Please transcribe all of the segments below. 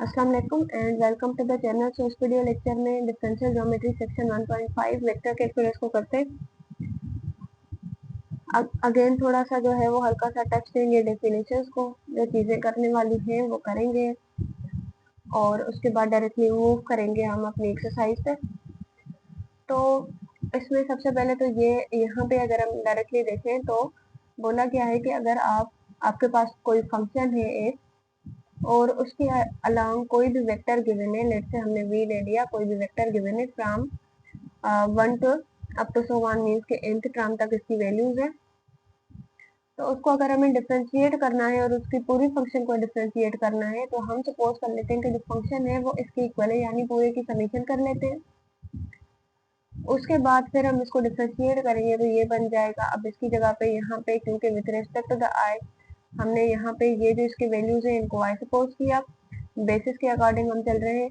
अस्सलाम वालेकुम and welcome to the channel. So इस वीडियो लेक्चर में differential geometry section 1.5 vector calculus को करते हैं। अगेन थोड़ा सा जो है वो हल्का सा टच देंगे डेफिनेशंस को, जो चीज़ें करने वाली हैं वो करेंगे और उसके बाद डायरेक्टली मूव करेंगे हम अपनी एक्सरसाइज पे। तो इसमें सबसे पहले तो ये यहाँ पे अगर हम डायरेक्टली देखें तो बोला गया है कि अगर आपके पास कोई फंक्शन है एक और उसके अलाउंग कोई भी वेक्टर गिवन है, लेट से हमने v ले लिया, कोई भी वेक्टर गिवन है from 1 to up to so 1 means के nth टर्म तक इसकी वैल्यूज है। तो उसको अगर हमें डिफ्रेंशिएट करना है और उसकी पूरी फंक्शन को डिफ्रेंशिएट करना है तो हम सपोज कर लेते हैं कि जो फंक्शन है वो इसके इक्वल है, यानी पूरे की समीशन कर लेते हैं। उसके बाद फिर हम इसको डिफ्रेंशिएट करेंगे तो ये बन जाएगा, अब इसकी जगह पे यहाँ पे क्योंकि विद रिस्पेक्ट टू द आई हमने यहाँ पे ये जो इसके वैल्यूज है इनको आई सपोज किया, बेसिस के अकॉर्डिंग हम चल रहे हैं,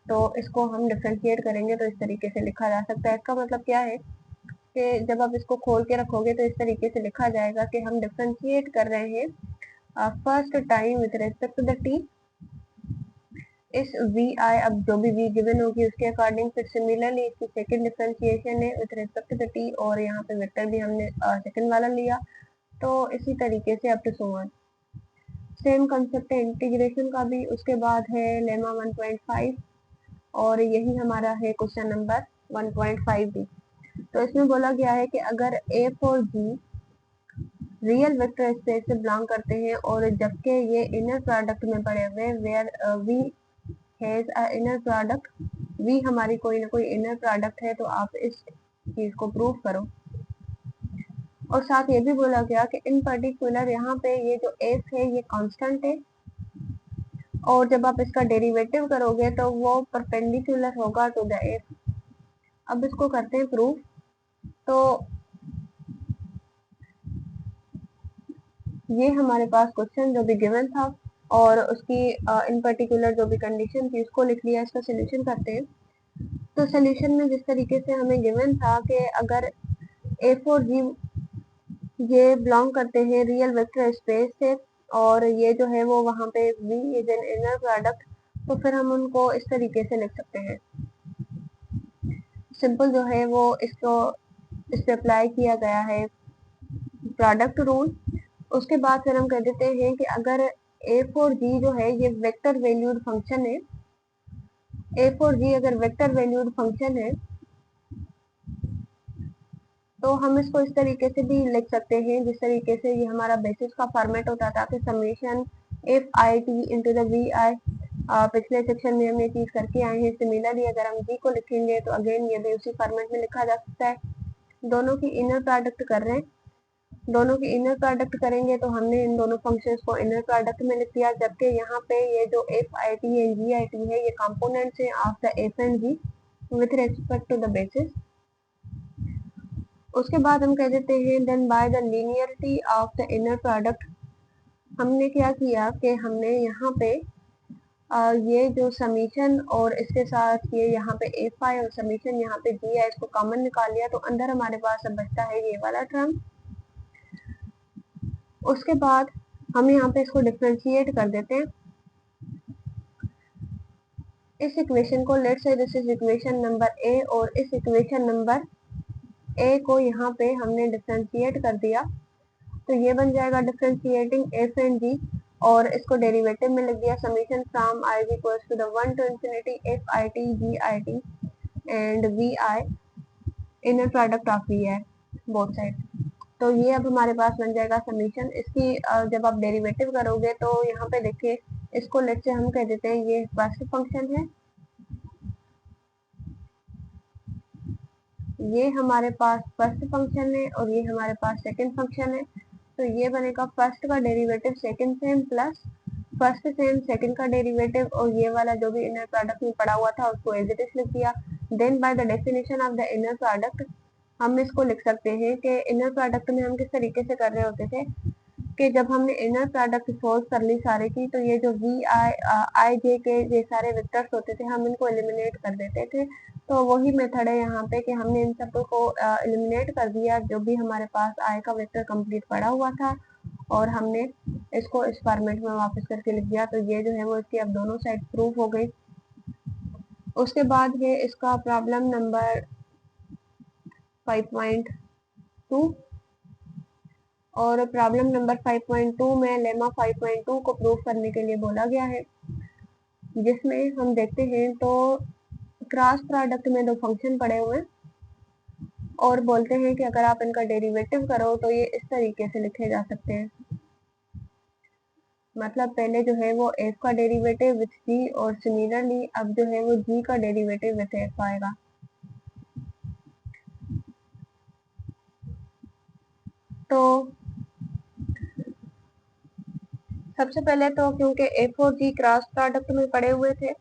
तो इसको हम डिफ्रेंशिएट करेंगे तो इस तरीके से लिखा जा सकता है। इसका मतलब क्या है कि जब आप इसको खोल के रखोगे तो इस तरीके से लिखा जाएगा कि हम डिफ्रेंशिएट कर रहे हैं first time with respect to the T is V I, अब जो भी वी गिवन होगी उसके अकॉर्डिंग, फिर सिमिलरली इसकी सेकंड डिफरेंशिएशन है with respect to the T और यहाँ पे वेक्टर भी हमने सेकंड वाला लिया, तो इसी तरीके से up to so on. Same concept है इंटीग्रेशन का भी। उसके बाद है लेमा 1.5 और यही हमारा है क्वेश्चन नंबर 1.5 भी। तो इसमें बोला गया है कि अगर ए और जी रियल वेक्टर स्पेस से बिलोंग करते हैं और जबकि ये इनर प्रोडक्ट में पड़े हुए where we has a inner product, we हमारी कोई ना कोई इनर प्रोडक्ट है, तो आप इस चीज को प्रूव करो। और साथ ये भी बोला गया कि इन पर्टिकुलर यहाँ पे ये जो एफ है ये कांस्टेंट है और जब आप इसका डेरिवेटिव करोगे तो वो परपेंडिकुलर होगा टू द एफ। अब इसको करते हैं प्रूफ। तो ये हमारे पास क्वेश्चन जो भी गिवन था और उसकी इन पर्टिकुलर जो भी कंडीशन थी उसको लिख लिया। इसका सोल्यूशन करते हैं। तो सोल्यूशन में जिस तरीके से हमें गिवन था कि अगर ए फोर जी ये बिलोंग करते हैं रियल वेक्टर स्पेस से और ये जो है वो वहाँ पे v is an inner product, तो फिर हम उनको इस तरीके से लिख सकते हैं। सिंपल जो है वो इसको इस पे अप्लाई किया गया है प्रोडक्ट रूल। उसके बाद फिर हम कह देते हैं कि अगर ए फोर जी जो है ये वेक्टर वैल्यूड फंक्शन है, ए फोर जी अगर वेक्टर वैल्यूड फंक्शन है तो हम इसको इस तरीके से भी लिख सकते हैं जिस तरीके से ये हमारा बेसिस का फॉर्मेट होता था कि summation f i t into the v i. पिछले सेक्शन में हम ये चीज करके आए हैं। सिमिलरली अगर हम जी को लिखेंगे तो अगेन ये भी उसी फॉर्मेट में लिखा जा सकता है। दोनों की इनर प्रोडक्ट कर रहे हैं, दोनों की इनर प्रोडक्ट करेंगे तो हमने इन दोनों फंक्शंस को इनर प्रोडक्ट में लिख दिया, जबकि यहाँ पे ये जो F I T and G I T है ये कंपोनेंट्स हैं of the F and G with respect to the basis. उसके बाद हम कह देते हैं then by the linearity of the inner product. हमने क्या किया कि हमने यहाँ पे ये जो समीशन और इसके साथ ये यहाँ पे एफ आई और समीशन यहाँ पे जी है इसको कॉमन निकाल लिया, तो अंदर हमारे पास अब बचता है ये वाला टर्म। उसके बाद हम यहाँ पे इसको डिफ्रेंशिएट कर देते हैं। इस इक्वेशन को let's say this is equation number A और इस इक्वेशन नंबर ए को यहाँ पे हमने डिफ्रेंशिएट कर दिया, तो ये बन जाएगा डिफ्रेंशिएटिंग एफ एंड जी और इसको डेरिवेटिव में लिख दिया summation from I equals to the 1 to infinity F I T G I T and V I inner product of V I both side. तो ये अब हमारे पास बन जाएगा समीशन। इसकी जब आप डेरिवेटिव करोगे तो यहाँ पे देखिए इसको लेट से हम कह देते हैं ये फर्स्ट फंक्शन है, ये हमारे पास फर्स्ट फंक्शन है और ये हमारे पास सेकंड फंक्शन है। तो ये बनेगा फर्स्ट का derivative second same plus first sem second का डेरिवेटिव और ये वाला जो भी इनर प्रोडक्ट में पड़ा हुआ था उसको एज इट इज लिख दिया। Then by the definition of the inner product हम इसको लिख सकते हैं कि इनर प्रोडक्ट में हम किस तरीके से कर रहे होते थे कि जब हमने इनर प्रोडक्ट सोल्व कर ली सारे की, तो ये जो वी आई आई जे के ये सारे वेक्टर्स होते थे हम इनको एलिमिनेट कर देते थे। तो वही मेथड है यहाँ पे कि हमने इन सबको एलिमिनेट कर दिया जो भी हमारे पास आई का वेक्टर कंप्लीट पड़ा हुआ था और हमने इसको इस फॉर्मेट में वापस करके लिख दिया। तो ये जो है वो इसकी अब दोनों साइड प्रूफ हो गई। उसके बाद है इसका प्रॉब्लम नंबर 5.2 और प्रॉब्लम नंबर 5.2 में लेमा 5.2 को प्रूव करने के लिए बोला गया है, जिसमें हम देखते हैं तो क्रॉस प्रोडक्ट में दो फंक्शन पड़े हुए हैं और बोलते हैं कि अगर आप इनका डेरिवेटिव करो तो ये इस तरीके से लिखे जा सकते हैं। मतलब पहले जो है वो f का डेरिवेटिव विथ g और सिमिलरली अब जो है वो g का डेरिवेटिव विथ f आएगा। तो सबसे पहले तो क्योंकि f और g क्रॉस प्रोडक्ट में पड़े हुए थे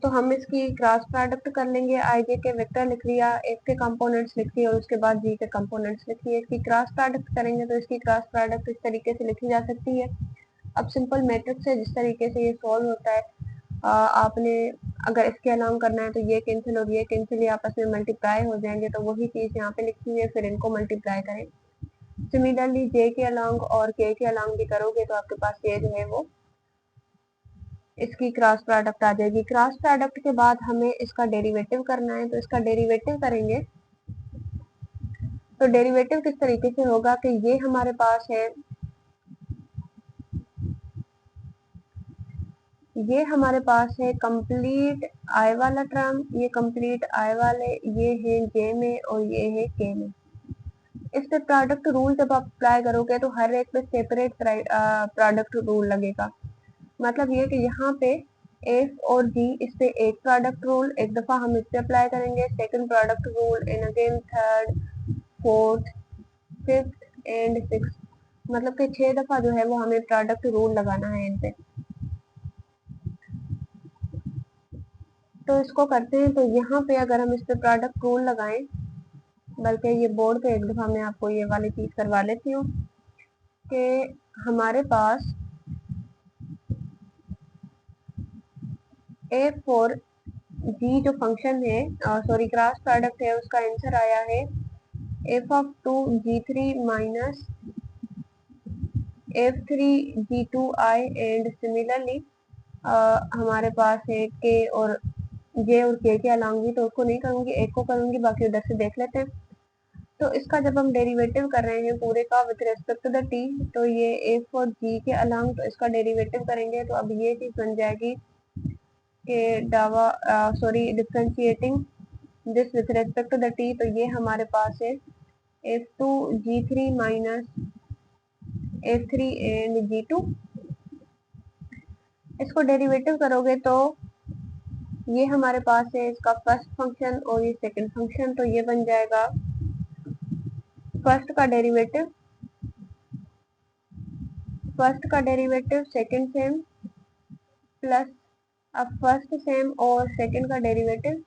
तो हम इसकी क्रॉस प्रोडक्ट कर लेंगे। ij के वेक्टर लिख लिया, f के कंपोनेंट्स लिख लिए और उसके बाद g के कंपोनेंट्स लिख लिए। इसकी क्रॉस प्रोडक्ट करेंगे तो इसकी क्रॉस प्रोडक्ट इस तरीके से लिखी जा सकती है। अब सिंपल मैट्रिक्स है, जिस तरीके से ये सॉल्व होता है आपने अगर इसके अलाउंग करना है तो ये कैंसिल और ये कैंसिल ये आपस में मल्टीप्लाई हो जाएंगे, तो वही चीज़ यहाँ पे लिखी हुई है, फिर इनको मल्टीप्लाई करें। सिमिलरली जे के अलाउंग और के अलाउंग भी करोगे तो आपके पास ये जो है वो इसकी क्रॉस प्रोडक्ट आ जाएगी। क्रॉस प्रोडक्ट के बाद हमें इसका डेरिवेटिव करना है, तो इसका डेरिवेटिव करेंगे तो डेरिवेटिव किस तरीके से होगा कि ये हमारे पास है, ये हमारे पास है कंप्लीट आई वाला टर्म, ये कंप्लीट आई वाले, ये है जे में और ये है के में। इस पे प्रोडक्ट रूल जब आप अप्लाई करोगे तो हर एक पे सेपरेट प्रोडक्ट रूल लगेगा। मतलब ये कि यहाँ पे एफ और जी इस पे एक प्रोडक्ट रूल एक दफा हम इस पे अप्लाई करेंगे, second product rule and again third fourth fifth and six, मतलब कि 6 दफा जो है वो हमें प्रोडक्ट रूल लगाना है इन पे। तो इसको करते हैं, तो यहाँ पे अगर हम इस पे प्रोडक्ट रूल लगाएं, बल्कि ये बोर्ड पे एक दफा मैं आपको ये वाली चीज करवा लेती हूँ कि हमारे पास एफ और जी जो फंक्शन है सॉरी क्रॉस प्रोडक्ट है, उसका आंसर आया है F of 2g3 minus f3g2i and similarly हमारे पास है के और जे और के अलाउंगी, तो उसको नहीं करूंगी, एक को करूंगी, बाकी उधर से देख लेते हैं। तो इसका जब हम डेरिवेटिव कर रहे हैं पूरे का with respect to the T, तो ये एफ और जी के अलाउंग तो इसका डेरिवेटिव करेंगे तो अब ये चीज बन जाएगी कि डावा sorry differentiating this with respect to the T, तो ये हमारे पास है f2g3 minus f3 and g2। इसको डेरिवेटिव करोगे तो ये हमारे पास है इसका फर्स्ट फंक्शन और ये सेकंड फंक्शन, तो ये बन जाएगा फर्स्ट का डेरिवेटिव सेकंड सेम प्लस अब फर्स्ट सेम और सेकंड का डेरिवेटिव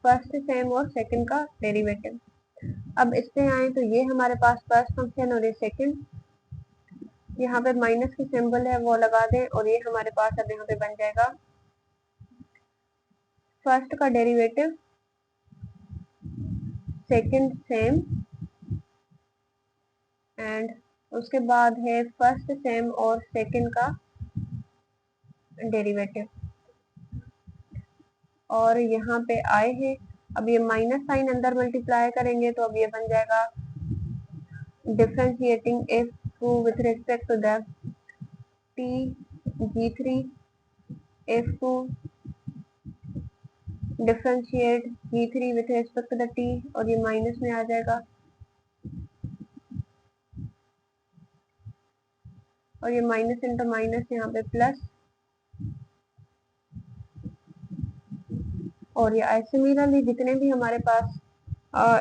फर्स्ट सेम और सेकंड का डेरिवेटिव। अब इस पे आए तो ये हमारे पास फर्स्ट फंक्शन और ये सेकंड, यहाँ पे माइनस की सिंबल है वो लगा दें और ये हमारे पास अब यहाँ पे बन जाएगा फर्स्ट का डेरिवेटिव सेकंड सेम एंड उसके बाद है फर्स्ट सेम और सेकंड का डेरिवेटिव और यहाँ पे आए है। अब ये माइनस साइन अंदर मल्टीप्लाई करेंगे तो अब ये बन जाएगा differentiating f2 with respect to the t g3 f2 differentiate g3 with respect to the t और ये माइनस में आ जाएगा और ये माइनस इंटू माइनस यहाँ पे प्लस और ये सिमिलरली जितने भी हमारे पास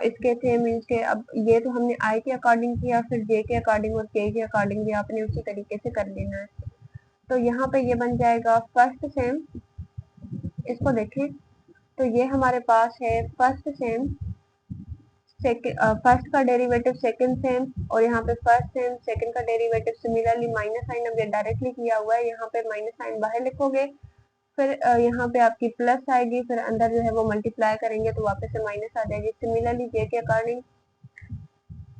इसके थे मीन्स के, अब ये तो हमने आई के अकॉर्डिंग किया, फिर जे के अकॉर्डिंग और के अकॉर्डिंग भी आपने उसी तरीके से कर लेना है। तो यहाँ पे ये बन जाएगा फर्स्ट सेम, इसको देखें तो ये हमारे पास है फर्स्ट सेम फर्स्ट का डेरिवेटिव सेकंड सेम और यहाँ पे फर्स्ट सेम सेकंड का डेरिवेटिव सिमिलरली माइनस साइन अब ये डायरेक्टली किया हुआ है, यहाँ पे माइनस साइन बाहर लिखोगे फिर यहाँ पे आपकी प्लस आएगी, फिर अंदर जो है वो मल्टीप्लाई करेंगे तो वापस से माइनस आ जाएगी। सिमिलरली जे के अकॉर्डिंग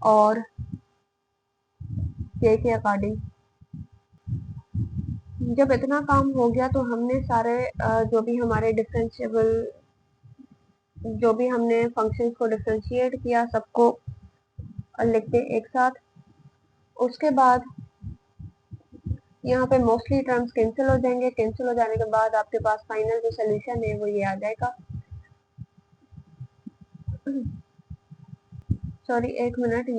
और जे के अकॉर्डिंग जब इतना काम हो गया तो हमने सारे जो भी हमारे डिफरेंशिएबल, जो भी हमने फंक्शंस को डिफरेंशिएट किया सबको लिखते एक साथ। उसके बाद यहाँ पे मोस्टली टर्म्स कैंसिल हो जाएंगे। कैंसिल हो जाने के बाद आपके पास फाइनल जो सोल्यूशन है वो ये आ जाएगा। सॉरी, एक मिनट।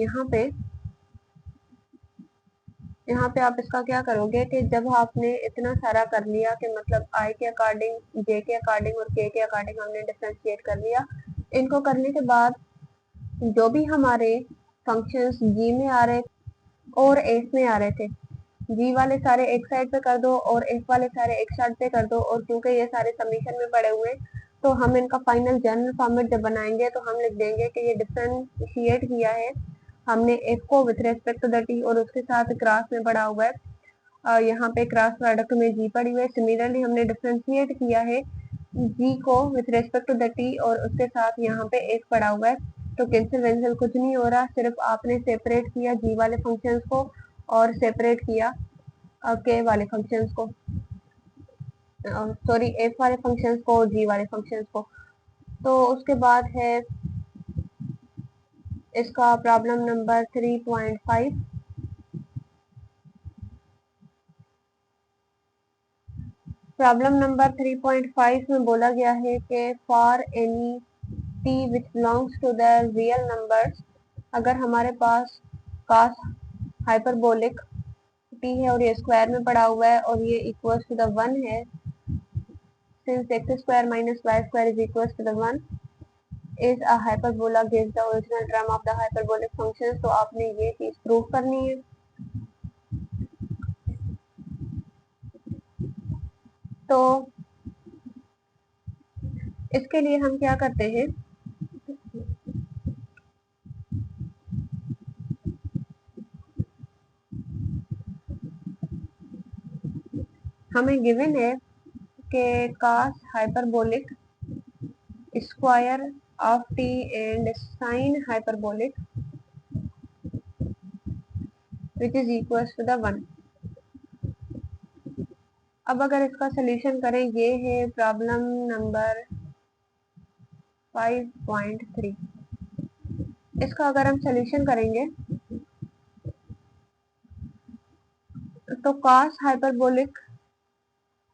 यहाँ पे आप इसका क्या करोगे कि जब आपने इतना सारा कर लिया कि मतलब आई के अकॉर्डिंग, जे के अकॉर्डिंग और के अकॉर्डिंग हमने डिफरेंशिएट कर लिया, इनको करने के बाद जो भी हमारे फंक्शंस जी में आ रहे और एफ में आ रहे थे, जी वाले सारे एक साइड पे कर दो और एफ वाले सारे एक साइड पे कर दो। और क्योंकि ये सारे समीशन में पड़े हुए तो हम इनका फाइनल जनरल फॉर्मेट जब बनाएंगे तो हम लिख देंगे कि ये डिफरेंशिएट किया है हमने एफ को with respect to the T और उसके साथ क्रॉस में पड़ा हुआ है, यहाँ पे क्रॉस प्रोडक्ट में जी पड़ी हुई है। सिमिलरली हमने डिफरेंशिएट किया है जी को with respect to the T और उसके साथ यहाँ पे एफ पड़ा हुआ है। तो कैंसिल वेंसिल कुछ नहीं हो रहा, सिर्फ आपने सेपरेट किया जी वाले फंक्शंस को और सेपरेट किया के वाले फंक्शंस को, सॉरी एफ वाले फंक्शंस को और जी वाले फंक्शंस को। तो उसके बाद है इसका प्रॉब्लम नंबर 3.5। प्रॉब्लम नंबर 3.5 में बोला गया है कि for any T which belongs to the real numbers, अगर हमारे पास cos हाइपरबोलिक टी है और ये स्क्वायर में पड़ा हुआ है और ये इक्वल्स टू द 1 है, since x square minus y square is equals to the 1 is a hyperbola gives the original term of the hyperbolic function। तो आपने ये चीज प्रूव करनी है। तो इसके लिए हम क्या करते हैं, हमें गिवन है कि cos hyperbolic square of T and sine hyperbolic which is equals to the 1। अब अगर इसका सोल्यूशन करें, ये है प्रॉब्लम नंबर 5.3। इसका अगर हम सोल्यूशन करेंगे तो cos हाइपरबोलिक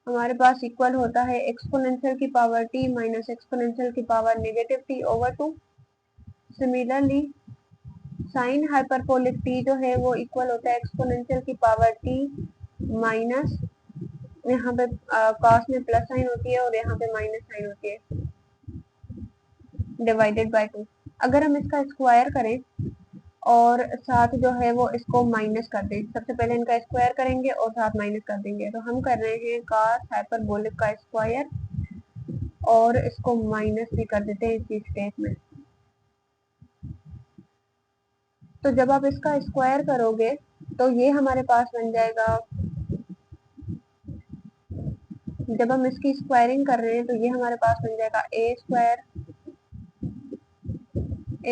हमारे पास इक्वल होता है एक्सपोनेंशियल की पावर टी माइनस एक्सपोनेंशियल की power negative T over 2। Similarly sine hyperbolic T जो है वो इक्वल होता है एक्सपोनेंशियल की पावर टी माइनस, यहाँ पे कॉस में प्लस साइन होती है और यहाँ पे माइनस साइन होती है, डिवाइडेड बाय 2। अगर हम इसका स्क्वायर करें और साथ जो है वो इसको माइनस कर दें, सबसे पहले इनका स्क्वायर करेंगे और साथ माइनस कर देंगे, तो हम कर रहे हैं cos हाइपरबोलिक का स्क्वायर और इसको माइनस भी कर देते हैं इसी स्टेप में। तो जब आप इसका स्क्वायर करोगे तो ये हमारे पास बन जाएगा, जब हम इसकी स्क्वायरिंग कर रहे हैं तो ये हमारे पास बन जाएगा ए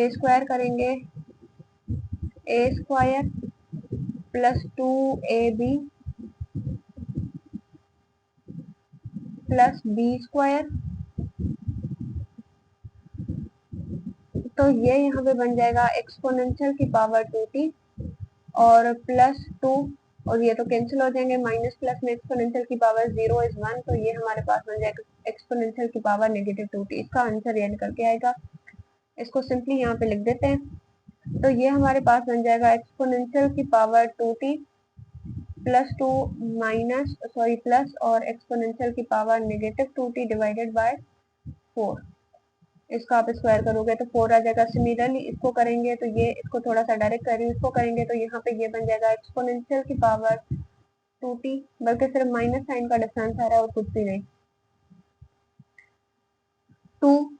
स्क्वायर करेंगे a square plus 2ab plus b square. तो ये यहाँ पे बन जाएगा एक्सपोनेंशियल की पावर 2t और प्लस 2, और ये तो कैंसिल हो जाएंगे, माइनस प्लस में एक्सपोनेंशियल की पावर 0 इज 1, तो ये हमारे पास बन जाएगा एक्सपोनेंशियल की पावर नेगेटिव 2t। इसका आंसर ये निकल के आएगा। इसको सिंपली यहाँ पे लिख देते हैं, तो ये हमारे पास बन जाएगा एक्सपोनेंशियल की power 2t plus 2 minus sorry plus और एक्सपोनेंशियल की power negative 2t divided by 4। इसका आप स्क्वायर करोगे तो 4 आ जाएगा। सिमिलरली इसको करेंगे तो ये, इसको थोड़ा सा डायरेक्ट कर रही हूँ, इसको करेंगे तो यहाँ पे ये बन जाएगा एक्सपोनेंशियल की पावर 2t, बल्कि सिर्फ माइनस साइन का डिफरेंस आ रहा है और कुछ भी नहीं, 2।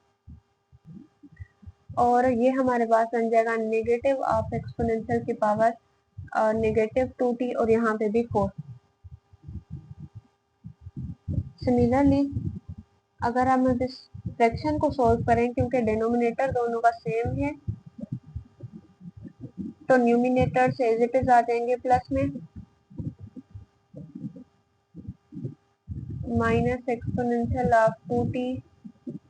और ये हमारे पास बन जाएगा नेगेटिव ऑफ एक्सपोनेंशियल की पावर नेगेटिव 2t और यहाँ पे भी 4। सिमिलरली अगर हम अब इस फ्रैक्शन को सॉल्व करें, क्योंकि डिनोमिनेटर दोनों का सेम है, तो न्यूमिनेटर से एज इट इज आ जाएंगे प्लस में माइनस एक्सपोनेंशियल ऑफ 2t,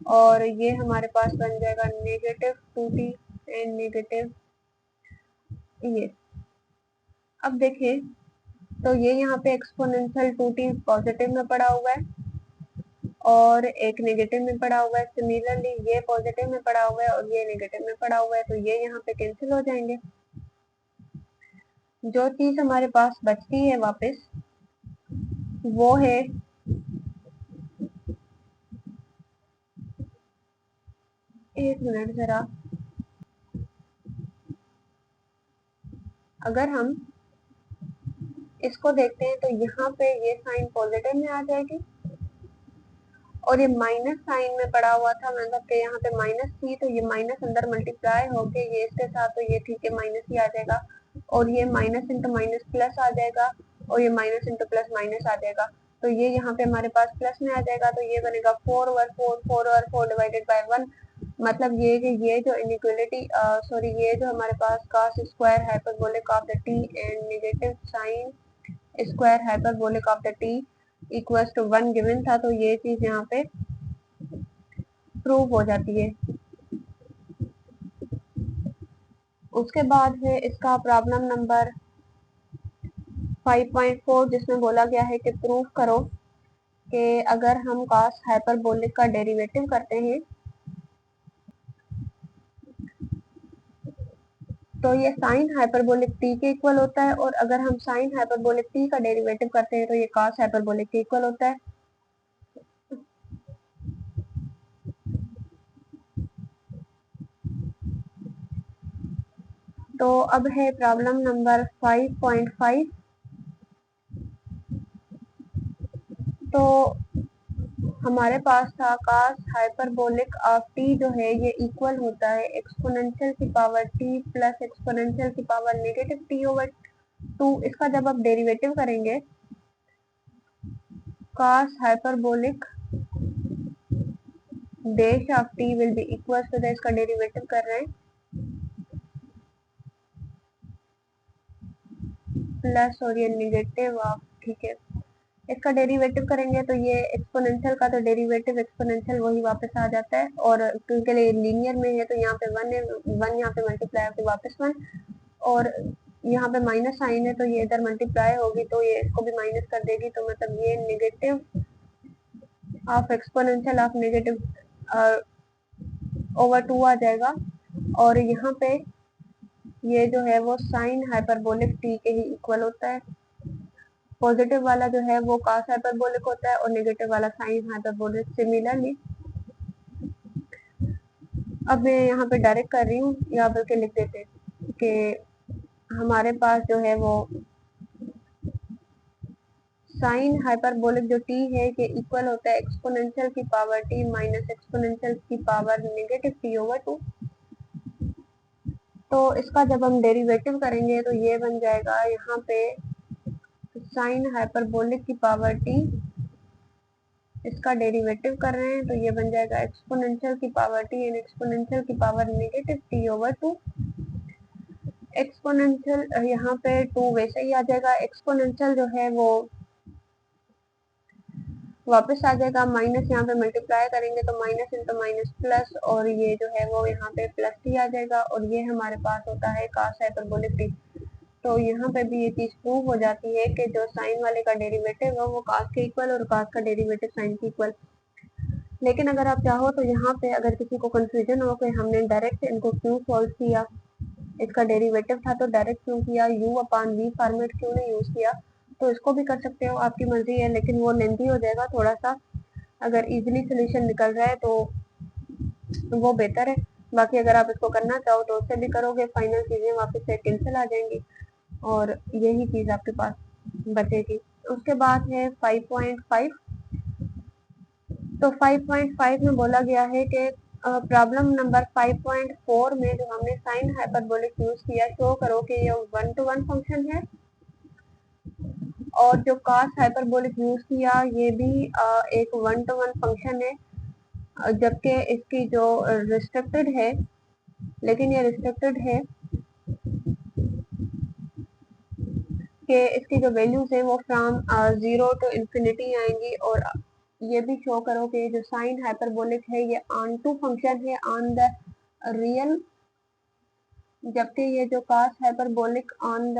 और ये हमारे पास बन जाएगा नेगेटिव 2t एंड नेगेटिव ये। अब देखें तो ये यहाँ पे एक्सपोनेंशियल 2t पॉजिटिव में पड़ा हुआ है और एक नेगेटिव में पड़ा हुआ है। सिमिलरली ये पॉजिटिव में पड़ा हुआ है और ये नेगेटिव में पड़ा हुआ है, तो ये यहाँ पे कैंसिल हो जाएंगे। जो चीज हमारे पास बचती है वापस वो है एक मिनट जरा, अगर हम इसको देखते हैं तो यहाँ पे ये साइन पॉजिटिव में आ जाएगी और ये माइनस साइन में पड़ा हुआ था, मतलब कि यहाँ पे माइनस थी तो ये माइनस अंदर मल्टीप्लाई होके ये इसके साथ, तो ये ठीक है माइनस ही आ जाएगा, और ये माइनस इंटू माइनस प्लस आ जाएगा और ये माइनस इंटू प्लस माइनस आ जाएगा, तो ये यहाँ पे हमारे पास प्लस में आ जाएगा, तो ये बनेगा 4/4 डिवाइडेड बाय 1। मतलब ये कि ये जो इनइक्वालिटी सॉरी ये जो हमारे पास cos square hyperbolic of the t and negative sine square hyperbolic of the t equals to 1 given था, तो ये चीज यहाँ पे प्रूव हो जाती है। उसके बाद है इसका प्रॉब्लम नंबर 5.4, जिसमें बोला गया है कि प्रूव करो कि अगर हम cos हाइपरबोलिक का डेरिवेटिव करते हैं तो ये साइन हाइपरबोलिक t के इक्वल होता है, और अगर हम साइन हाइपरबोलिक t का डेरिवेटिव करते हैं तो ये cos हाइपरबोलिक के इक्वल होता है। तो अब है प्रॉब्लम नंबर 5.5। तो हमारे पास था cos हाइपरबोलिक ऑफ t जो है ये इक्वल होता है एक्सपोनेंशियल की पावर t प्लस एक्सपोनेंशियल की पावर नेगेटिव t ओवर 2। इसका जब आप डेरिवेटिव करेंगे cos hyperbolic dash of t will be equal to, इसका डेरिवेटिव कर रहे हैं प्लस और ये नेगेटिव ऑफ, ठीक है, इसका डेरिवेटिव करेंगे तो ये एक्सपोनेंशियल का तो डेरिवेटिव एक्सपोनेंशियल वही वापस आ जाता है, और क्योंकि लीनियर में है तो यहाँ पे 1 है, 1 यहाँ पे मल्टीप्लाई होकर वापस 1, और यहाँ पे माइनस साइन है तो ये इधर मल्टीप्लाई होगी तो ये इसको भी माइनस कर देगी, तो मतलब ये negative of exponential of negative over 2 आ जाएगा, और यहाँ पे ये जो है वो साइन हाइपरबोलिक t के ही इक्वल होता है। पॉजिटिव वाला जो है वो cos हाइपरबोलिक होता है और नेगेटिव वाला साइन हाइपरबोलिक। सिमिलरली अब मैं यहाँ पे डायरेक्ट कर रही हूँ, यहाँ बल्कि लिख देते हैं कि हमारे पास जो है वो साइन हाइपरबोलिक जो t है ये इक्वल होता है एक्सपोनेंशियल की पावर t माइनस एक्सपोनेंशियल की पावर नेगेटिव t ओवर 2। तो इसका जब हम डेरिवेटिव करेंगे तो ये बन जाएगा यहाँ पे साइन हाइपरबोलिक की पावर t, इसका डेरिवेटिव कर रहे हैं तो ये बन जाएगा एक्सपोनेंशियल की पावर t एंड एक्सपोनेंशियल की power negative t over 2। Exponential यहाँ पे 2 वैसे ही आ जाएगा, एक्सपोनेंशियल जो है वो वापस आ जाएगा, माइनस यहाँ पे मल्टीप्लाई करेंगे तो माइनस इंटू माइनस प्लस, और ये जो है वो यहाँ पे प्लस ही आ जाएगा, और ये हमारे पास होता है cos हाइपरबोलिक t। तो यहाँ पे भी ये चीज प्रूव हो जाती है कि जो साइन वाले का डेरिवेटिव है वो cos के इक्वल और cos का डेरिवेटिव साइन के इक्वल। लेकिन अगर आप चाहो तो यहाँ पे अगर किसी को कंफ्यूजन हो कि हमने डायरेक्ट इनको क्यों सॉल्व किया, इसका डेरिवेटिव था तो डायरेक्ट क्यों किया, u अपॉन v फॉर्मेट क्यों नहीं यूज किया, तो इसको भी कर सकते हो, आपकी मर्जी है, लेकिन वो लेंथी हो जाएगा थोड़ा सा। अगर इजीली सोल्यूशन निकल रहा है तो वो बेहतर है, बाकी अगर आप इसको करना चाहो तो उससे भी करोगे, फाइनल चीजें वापस से कैंसिल आ जाएंगी और यही चीज आपके पास बचेगी। उसके बाद है 5.5। तो 5.5 में बोला गया है कि प्रॉब्लम नंबर 5.4 में जो हमने साइन हाइपरबोलिक यूज किया, शो करो कि ये 1 to 1 फंक्शन है और जो कास्ट हाइपरबोलिक यूज किया ये भी एक 1-to-1 फंक्शन है, जबकि इसकी जो रिस्ट्रिक्टेड है, लेकिन ये रिस्ट्रिक्टेड है कि इसकी जो वैल्यूज है वो फ्रॉम 0 to इंफिनिटी आएंगी। और ये भी शो करो कि जो साइन हाइपरबोलिक है ये ऑन टू फंक्शन है ऑन द रियल, जबकि ये जो cos hyperbolic on the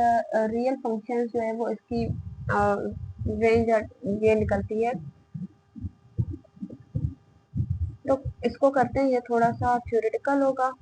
real function जो है वो इसकी रेंज ये निकलती है। तो इसको करते हैं, ये थोड़ा सा थ्योरेटिकल होगा।